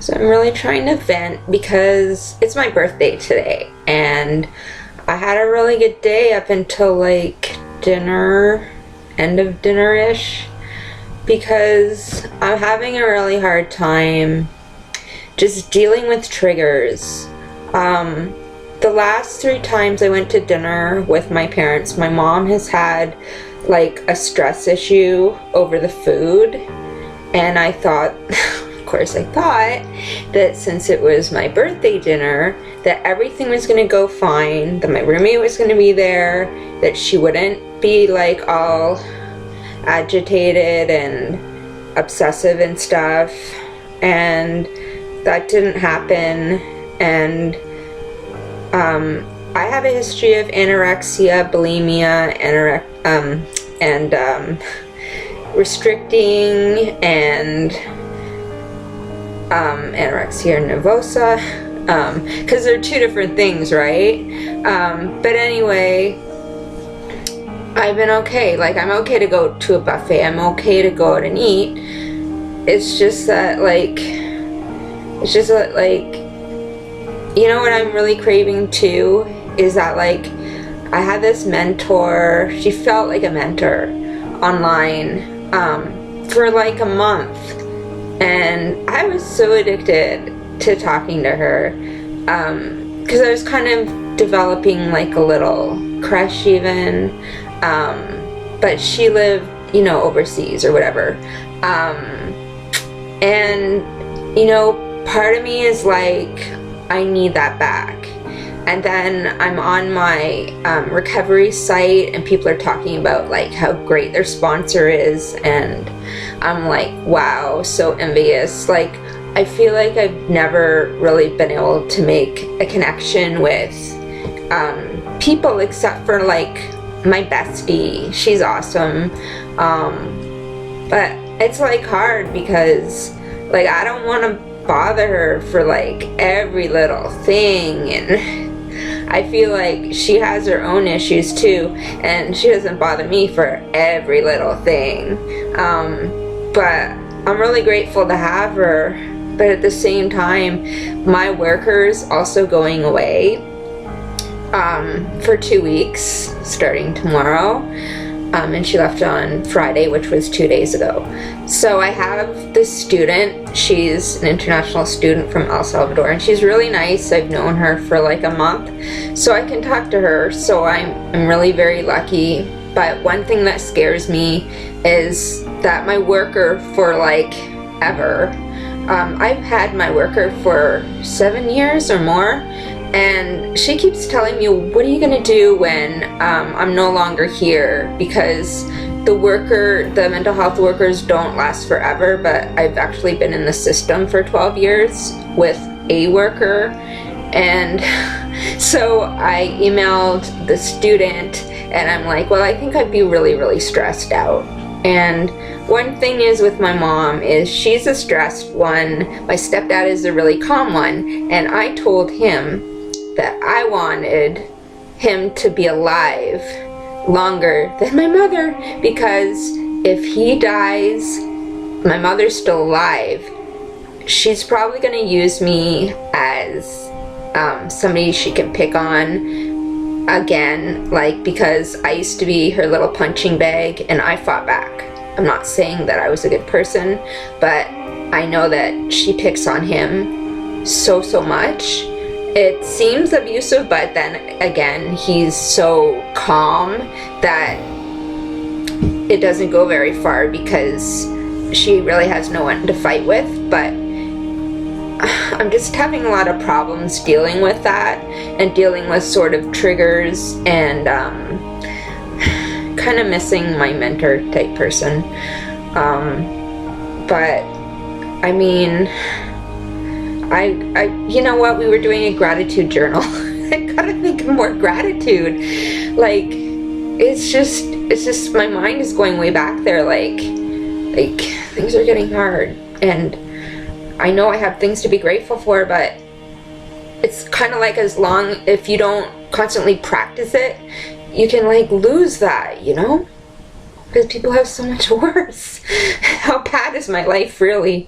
So I'm really trying to vent because it's my birthday today, and I had a really good day up until like dinner, end of dinner-ish, because I'm having a really hard time just dealing with triggers. The last 3 times I went to dinner with my parents, my mom has had like a stress issue over the food, and I thought, of course I thought, that since it was my birthday dinner, that everything was going to go fine, that my roommate was going to be there, that she wouldn't be like all agitated and obsessive and stuff, and that didn't happen. And I have a history of anorexia, bulimia, and restricting, and anorexia nervosa, because they're 2 different things, right? But anyway, I've been okay. Like, I'm okay to go to a buffet, I'm okay to go out and eat. It's just that, like, you know what I'm really craving too? Is that, like, I had this mentor, she felt like a mentor online, for like a month. And I was so addicted to talking to her, because I was kind of developing like a little crush even, but she lived, you know, overseas or whatever. And, you know, part of me is like, I need that back. And then I'm on my recovery site, and people are talking about like how great their sponsor is, and I'm like, wow, so envious. Like, I feel like I've never really been able to make a connection with people except for like my bestie. She's awesome, but it's like hard because like I don't want to bother her for like every little thing, and I feel like she has her own issues too, and she doesn't bother me for every little thing. But I'm really grateful to have her. But at the same time, my worker's also going away for 2 weeks starting tomorrow. And she left on Friday, which was 2 days ago. So I have this student, she's an international student from El Salvador, and she's really nice. I've known her for like a month, so I can talk to her, so I'm really very lucky. But one thing that scares me is that my worker for like ever, I've had my worker for 7 years or more, and she keeps telling me, what are you gonna do when I'm no longer here? Because the mental health workers don't last forever, but I've actually been in the system for 12 years with a worker. And so I emailed the student, and I'm like, well, I think I'd be really, really stressed out. And one thing is with my mom is she's a stressed one, my stepdad is a really calm one, and I told him that I wanted him to be alive longer than my mother, because if he dies, my mother's still alive. She's probably going to use me as somebody she can pick on again, like, because I used to be her little punching bag and I fought back. I'm not saying that I was a good person, but I know that she picks on him so much. It seems abusive, but then again, he's so calm that it doesn't go very far because she really has no one to fight with. But I'm just having a lot of problems dealing with that, and dealing with sort of triggers, and kind of missing my mentor type person. But I mean, I you know what, we were doing a gratitude journal. I gotta think of more gratitude. Like, it's just my mind is going way back there, like things are getting hard, and I know I have things to be grateful for, but it's kind of like, if you don't constantly practice it, you can like lose that, you know? Because people have so much worse. How bad is my life really?